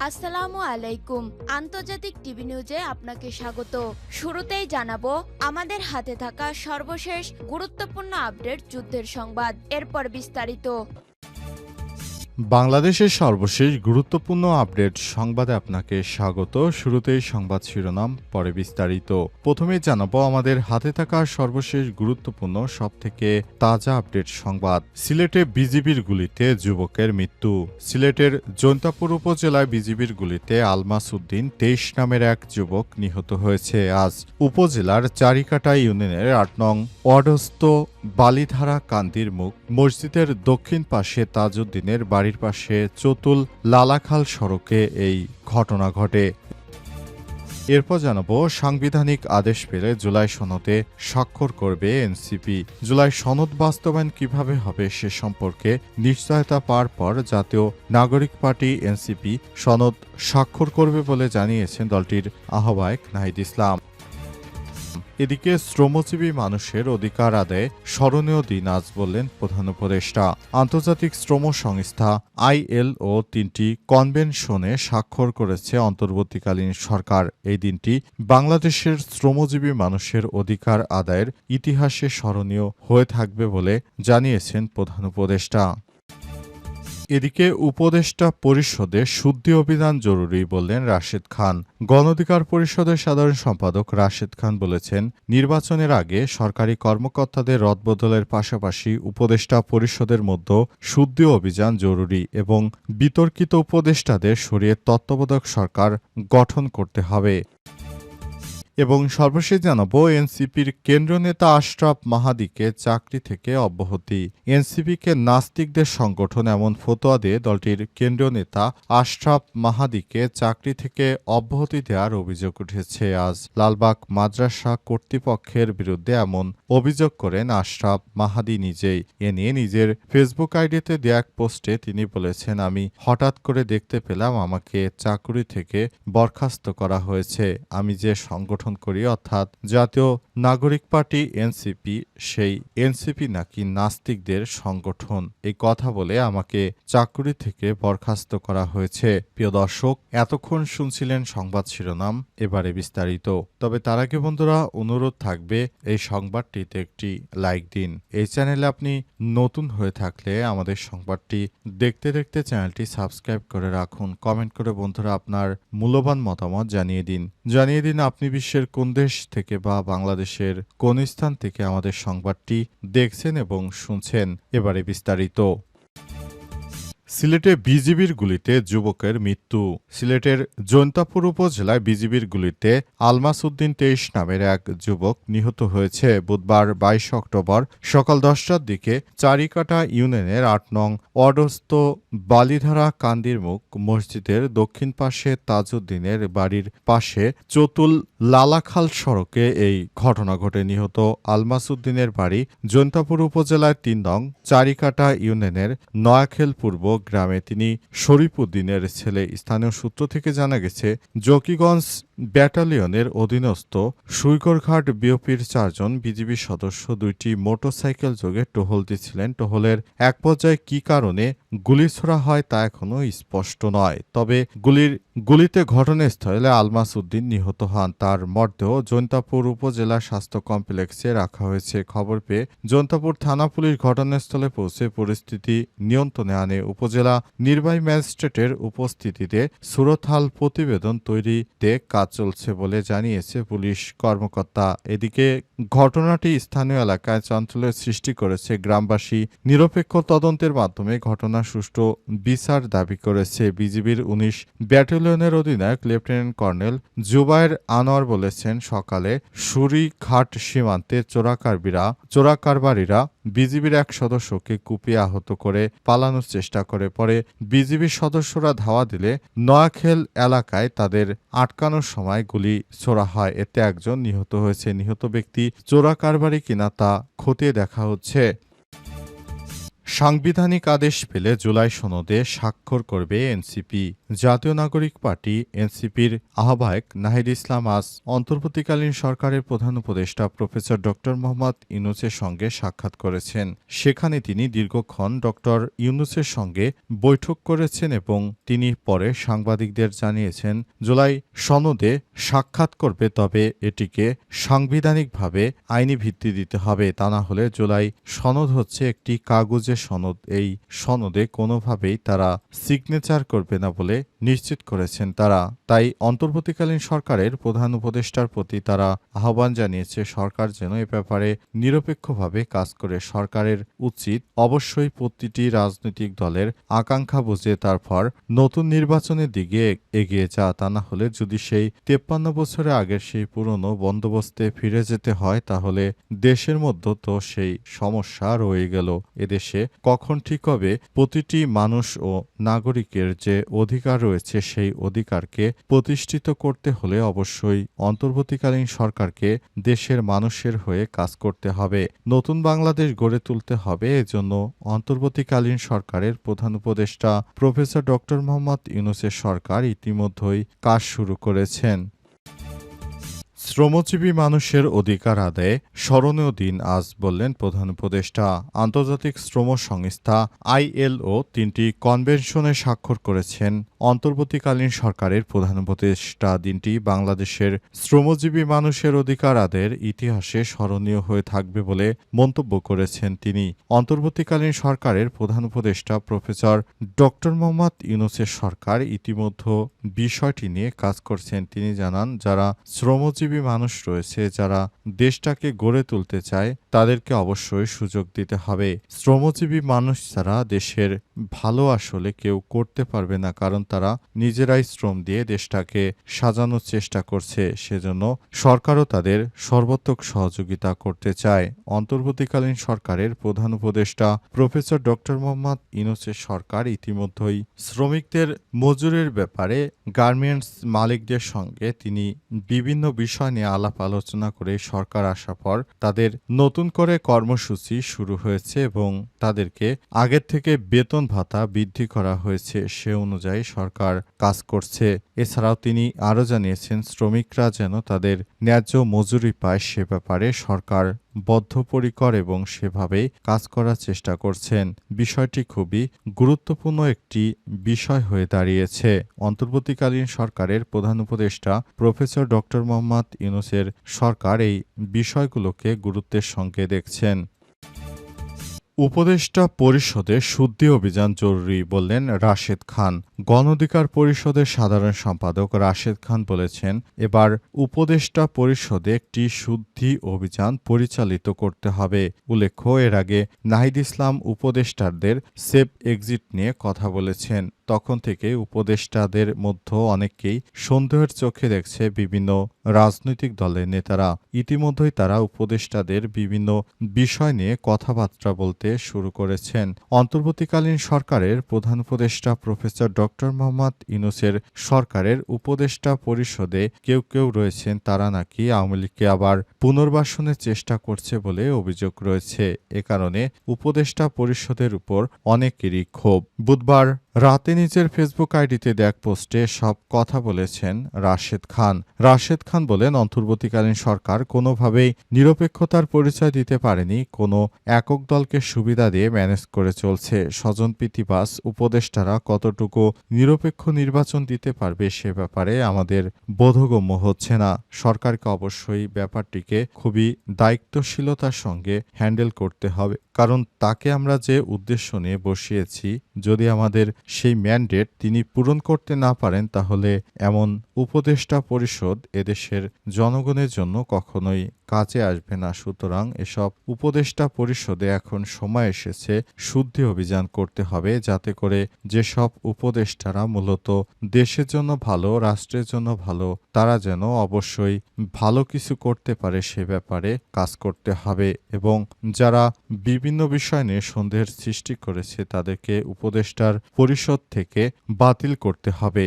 আসসালামু আলাইকুম। আন্তর্জাতিক টিভি নিউজে আপনাকে স্বাগত। শুরুতেই জানাবো আমাদের হাতে থাকা সর্বশেষ গুরুত্বপূর্ণ আপডেট যুদ্ধের সংবাদ, এরপর বিস্তারিত। বাংলাদেশের সর্বশেষ গুরুত্বপূর্ণ আপডেট সংবাদে আপনাকে স্বাগত। শুরুতেই সংবাদ শিরোনাম, পরে বিস্তারিত। প্রথমেই জানাবো আমাদের হাতে থাকা সর্বশেষ গুরুত্বপূর্ণ সবথেকে তাজা আপডেট সংবাদ। সিলেটে বিজিবির গুলিতে যুবকের মৃত্যু। সিলেটের জৈন্তাপুর উপজেলায় বিজিবির গুলিতে আলমাস উদ্দিন ২৩ নামের এক যুবক নিহত হয়েছে। আজ উপজেলার চারিকাটা ইউনিয়নের ৮ নং ওয়ার্ডস্থ বালিধারা কান্দির মুখ মসজিদের দক্ষিণ পাশে তাজউদ্দিনের বাড়ির পাশে চতুল লালাখাল সড়কে এই ঘটনা ঘটে। এরপর জানাবো সাংবিধানিক আদেশ পেলে জুলাই সনদে স্বাক্ষর করবে এনসিপি। জুলাই সনদ বাস্তবায়ন কিভাবে হবে সে সম্পর্কে নিশ্চয়তা পাওয়ার পর জাতীয় নাগরিক পার্টি এনসিপি সনদ স্বাক্ষর করবে বলে জানিয়েছেন দলটির আহ্বায়ক নাহিদ ইসলাম। এদিকে শ্রমজীবী মানুষের অধিকার আদায়ে স্মরণীয় দিন আজ বললেন প্রধান উপদেষ্টা। আন্তর্জাতিক শ্রম সংস্থা ILO ৩টি কনভেনশনে স্বাক্ষর করেছে অন্তর্বর্তীকালীন সরকার। এই দিনটি বাংলাদেশের শ্রমজীবী মানুষের অধিকার আদায়ের ইতিহাসে স্মরণীয় হয়ে থাকবে বলে জানিয়েছেন প্রধান উপদেষ্টা। এদিকে উপদেষ্টা পরিষদে শুদ্ধি অভিযান জরুরি বললেন রাশেদ খান। গণ অধিকার পরিষদের সাধারণ সম্পাদক রাশেদ খান বলেছেন, নির্বাচনের আগে সরকারি কর্মকর্তাদের রদবদলের পাশাপাশি উপদেষ্টা পরিষদের মধ্যে শুদ্ধি অভিযান জরুরি এবং বিতর্কিত উপদেষ্টাদের সরিয়ে তত্ত্বাবধায়ক সরকার গঠন করতে হবে। এবং সর্বশেষ জানাবো এনসিপির কেন্দ্রীয় নেতা আশরাফ মাহাদিকে চাকরি থেকে অব্যাহতি। এনসিপিকে নাস্তিকদের সংগঠন এমন ফতোয়া দিয়ে দলটির কেন্দ্রীয় নেতা আশরাফ মাহাদিকে চাকরি থেকে অব্যাহতি দেওয়ার অভিযোগ উঠেছে। আজ লালবাগ মাদ্রাসা কর্তৃপক্ষের বিরুদ্ধে এমন অভিযোগ করেন আশরাফ মাহাদি নিজেই। এ নিয়ে নিজের ফেসবুক আইডিতে দেয়া এক পোস্টে তিনি বলেছেন, আমি হঠাৎ করে দেখতে পেলাম আমাকে চাকরি থেকে বরখাস্ত করা হয়েছে। আমি যে সংগঠন করি অর্থাৎ জাতীয় নাগরিক পার্টি এনসিপি, সেই এনসিপি নাকি নাস্তিকদের সংগঠন। এই কথা বলে আমাকে চাকরি থেকে বরখাস্ত করা হয়েছে। প্রিয় দর্শক, এতক্ষণ শুনছিলেন সংবাদ শিরোনাম, এবারে বিস্তারিত। তবে তার আগে বন্ধুরা অনুরোধ থাকবে এই সংবাদটিতে একটি লাইক দিন। এই চ্যানেলে আপনি নতুন হয়ে থাকলে আমাদের সংবাদটি দেখতে দেখতে চ্যানেলটি সাবস্ক্রাইব করে রাখুন। কমেন্ট করে বন্ধুরা আপনার মূল্যবান মতামত জানিয়ে দিন আপনি বিশ্বের কোন দেশ থেকে বা বাংলাদেশের কোন স্থান থেকে আমাদের সংবাদটি দেখছেন এবং শুনছেন। এবারে বিস্তারিত। সিলেটে বিজিবির গুলিতে যুবকের মৃত্যু। সিলেটের জৈন্তাপুর উপজেলায় বিজিবির গুলিতে আলমাস উদ্দিন ২৩ নামের এক যুবক নিহত হয়েছে। বুধবার ২২ অক্টোবর সকাল ১০টার দিকে চারিকাটা ইউনিয়নের ৮ নং ওয়ার্ডস্থ বালিধারা কান্দির মুখ মসজিদের দক্ষিণ পাশে তাজউদ্দিনের বাড়ির পাশে চতুল লালাখাল সড়কে এই ঘটনা ঘটে। নিহত আলমাস উদ্দিনের বাড়ি জৈন্তাপুর উপজেলার ৩ নং চারিকাটা ইউনিয়নের নয়াখেল পূর্ব গ্রামে। তিনি শরীফ উদ্দিনের ছেলে। স্থানীয় সূত্র থেকে জানা গেছে, জকিগঞ্জ ব্যাটালিয়নের অধীনস্থ সুইকরঘাট বিওপির ৪ জন বিজিবি সদস্য ২টি মোটরসাইকেল যোগে টহল দিচ্ছিলেন। টহলের এক পর্যায়ে কী কারণে গুলি ছোড়া হয় তা এখনও স্পষ্ট নয়। তবে গুলিতে ঘটনাস্থলে আলমাস উদ্দিন নিহত হন। তার মরদেহ জৈন্তাপুর উপজেলা স্বাস্থ্য কমপ্লেক্সে রাখা হয়েছে। খবর পেয়ে জৈন্তাপুর থানা পুলিশ ঘটনাস্থলে পৌঁছে পরিস্থিতি নিয়ন্ত্রণে আনে। উপজেলা নির্বাহী ম্যাজিস্ট্রেটের উপস্থিতিতে সুরতহাল প্রতিবেদন তৈরিতে কাজ চলছে বলে জানিয়েছে পুলিশ কর্মকর্তা। এদিকে ঘটনাটি স্থানীয় এলাকায় চাঞ্চল্যের সৃষ্টি করেছে। গ্রামবাসী নিরপেক্ষ তদন্তের মাধ্যমে ঘটনার সুষ্ঠু বিচার দাবি করেছে। বিজিবির ১৯ ব্যাটালিয়নের অধিনায়ক লেফটেন্যান্ট কর্নেল জুবায়ের আনোয়ার বলেছেন, সকালে সুরিঘাট সীমান্তে চোরাকারবারিরা বিজিবির এক সদস্যকে কুপিয়ে আহত করে পালানোর চেষ্টা করে। পরে বিজিবির সদস্যরা ধাওয়া দিলে নয়াখেল এলাকায় তাদের আটকানোর সময় গুলি ছোড়া হয়। এতে একজন নিহত হয়েছে। নিহত ব্যক্তি চোরাকারবারি কিনা তা খতিয়ে দেখা হচ্ছে। সাংবিধানিক আদেশ পেলে জুলাই সনদে স্বাক্ষর করবে এনসিপি। জাতীয় নাগরিক পার্টি এনসিপির আহ্বায়ক নাহিদ ইসলাম আজ অন্তর্বর্তীকালীন সরকারের প্রধান উপদেষ্টা প্রফেসর ড মোহাম্মদ ইউনূসের সঙ্গে সাক্ষাৎ করেছেন। সেখানে তিনি দীর্ঘক্ষণ ড ইউনূসের সঙ্গে বৈঠক করেছেন এবং তিনি পরে সাংবাদিকদের জানিয়েছেন, জুলাই সনদে স্বাক্ষর করবে, তবে এটিকে সাংবিধানিকভাবে আইনি ভিত্তি দিতে হবে। তা না হলে জুলাই সনদ হচ্ছে একটি কাগজের সনদ, এই সনদে কোনোভাবেই তারা সিগনেচার করবে না বলে নিশ্চিত করেছেন তারা। তাই অন্তর্বর্তীকালীন সরকারের প্রধান উপদেষ্টার প্রতি তারা আহ্বান জানিয়েছে সরকার যেন এ ব্যাপারে নিরপেক্ষভাবে কাজ করে। সরকারের উচিত অবশ্যই প্রতিটি রাজনৈতিক দলের আকাঙ্ক্ষা বুঝে তারপর নতুন নির্বাচনের দিকে এগিয়ে যাওয়া। তা না হলে যদি সেই ৫৩ বছরের আগের সেই পুরনো বন্দোবস্তে ফিরে যেতে হয় তাহলে দেশের মধ্যে তো সেই সমস্যা রয়ে গেল। এদেশে কখন ঠিক হবে প্রতিটি মানুষ ও নাগরিকের যে অধিকার রয়েছে সেই অধিকারকে প্রতিষ্ঠিত করতে হলে অবশ্যই অন্তর্বর্তীকালীন সরকারকে দেশের মানুষের হয়ে কাজ করতে হবে, নতুন বাংলাদেশ গড়ে তুলতে হবে। এজন্য অন্তর্বর্তীকালীন সরকারের প্রধান উপদেষ্টা প্রফেসর ড মোহাম্মদ ইউনূসের সরকার ইতিমধ্যেই কাজ শুরু করেছেন। শ্রমজীবী মানুষের অধিকার আদায়ে স্মরণীয় দিন আজ বললেন প্রধান উপদেষ্টা। আন্তর্জাতিক শ্রম সংস্থা আইএলও ৩টি কনভেনশনে স্বাক্ষর করেছেন অন্তর্বর্তীকালীন সরকারের প্রধান উপদেষ্টা। দিনটি বাংলাদেশের শ্রমজীবী মানুষের অধিকার আদায়ের ইতিহাসে স্মরণীয় হয়ে থাকবে বলে মন্তব্য করেছেন তিনি। অন্তর্বর্তীকালীন সরকারের প্রধান উপদেষ্টা প্রফেসর ড মোহাম্মদ ইউনূসের সরকার ইতিমধ্যে বিষয়টি নিয়ে কাজ করছেন। তিনি জানান, যারা শ্রমজীবী মানুষ রয়েছে, যারা দেশটাকে গড়ে তুলতে চায়, তাদেরকে অবশ্যই সুযোগ দিতে হবে। শ্রমজীবী মানুষ ছাড়া দেশের ভালো আসলে কেউ করতে পারবে না, কারণ তারা নিজেরাই শ্রম দিয়ে দেশটাকে সাজানোর চেষ্টা করছে। সেজন্য সরকারও তাদের সর্বাত্মক সহযোগিতা করতে চায়। অন্তর্বর্তীকালীন সরকারের প্রধান উপদেষ্টা প্রফেসর ড মোহাম্মদ ইউনূসের সরকার ইতিমধ্যেই শ্রমিকদের মজুরির ব্যাপারে গার্মেন্টস মালিকদের সঙ্গে তিনি বিভিন্ন বিষয় নিয়ে আলাপ আলোচনা করে সরকার আসার পর তাদের নতুন করে কর্মসূচি শুরু হয়েছে এবং তাদেরকে আগের থেকে বেতন ভাতা বৃদ্ধি করা হয়েছে। সে অনুযায়ী সরকার কাজ করছে। এছাড়াও তিনি আরও জানিয়েছেন, শ্রমিকরা যেন তাদের ন্যায্য মজুরি পায় সে ব্যাপারে সরকার বদ্ধপরিকর এবং সেভাবেই কাজ করার চেষ্টা করছেন। বিষয়টি খুবই গুরুত্বপূর্ণ একটি বিষয় হয়ে দাঁড়িয়েছে। অন্তর্বর্তীকালীন সরকারের প্রধান উপদেষ্টা প্রফেসর ড মোহাম্মদ ইউনূসের সরকার এই বিষয়গুলোকে গুরুত্বের সঙ্গে দেখছেন। উপদেষ্টা পরিষদে শুদ্ধি অভিযান জরুরি বললেন রাশেদ খান। গণ অধিকার পরিষদের সাধারণ সম্পাদক রাশেদ খান বলেছেন, এবার উপদেষ্টা পরিষদে একটি শুদ্ধি অভিযান পরিচালিত করতে হবে। উল্লেখ্য, এর আগে নাহিদ ইসলাম উপদেষ্টাদের সেফ এক্সিট নিয়ে কথা বলেছেন। তখন থেকে উপদেষ্টাদের মধ্যে অনেককেই সন্দেহের চোখে দেখছে বিভিন্ন রাজনৈতিক দলের নেতারা। ইতিমধ্যেই তারা উপদেষ্টাদের বিভিন্ন বিষয় নিয়ে কথাবার্তা বলতে শুরু করেছেন। অন্তর্বর্তীকালীন সরকারের প্রধান উপদেষ্টা প্রফেসর ড মোহাম্মদ ইউনূসের সরকারের উপদেষ্টা পরিষদে কেউ কেউ রয়েছেন, তারা নাকি আওয়ামী লীগকে আবার পুনর্বাসনের চেষ্টা করছে বলে অভিযোগ রয়েছে। এ কারণে উপদেষ্টা পরিষদের উপর অনেকেরই ক্ষোভ। বুধবার রাতে নিজের ফেসবুক আইডিতে দেখ পোস্টে সব কথা বলেছেন রাশেদ খান। রাশেদ খান বলেন, অন্তর্বর্তীকালীন সরকার কোনোভাবেই নিরপেক্ষতার পরিচয় দিতে পারেনি, কোনো একক দলকে সুবিধা দিয়ে ম্যানেজ করে চলছে। স্বজনপ্রীতিবাজ উপদেষ্টারা কতটুকু নিরপেক্ষ নির্বাচন দিতে পারবে সে ব্যাপারে আমাদের বোধগম্য হচ্ছে না। সরকারকে অবশ্যই ব্যাপারটিকে খুবই দায়িত্বশীলতার সঙ্গে হ্যান্ডেল করতে হবে, কারণ তাকে আমরা যে উদ্দেশ্য নিয়ে বসিয়েছি, যদি আমাদের সেই ম্যান্ডেট তিনি পূরণ করতে না পারেন তাহলে এমন উপদেষ্টা পরিষদ এদেশের জনগণের জন্য কখনোই কাজে আসবে না। সুতরাং এসব উপদেষ্টা পরিষদে এখন সময় এসেছে শুদ্ধি অভিযান করতে হবে, যাতে করে যেসব উপদেষ্টারা মূলত দেশের জন্য ভালো, রাষ্ট্রের জন্য ভালো, তারা যেন অবশ্যই ভালো কিছু করতে পারে সে ব্যাপারে কাজ করতে হবে এবং যারা বিভিন্ন বিষয় নিয়ে সন্দেহের সৃষ্টি করেছে তাদেরকে উপদেষ্টার পরিষদ থেকে বাতিল করতে হবে।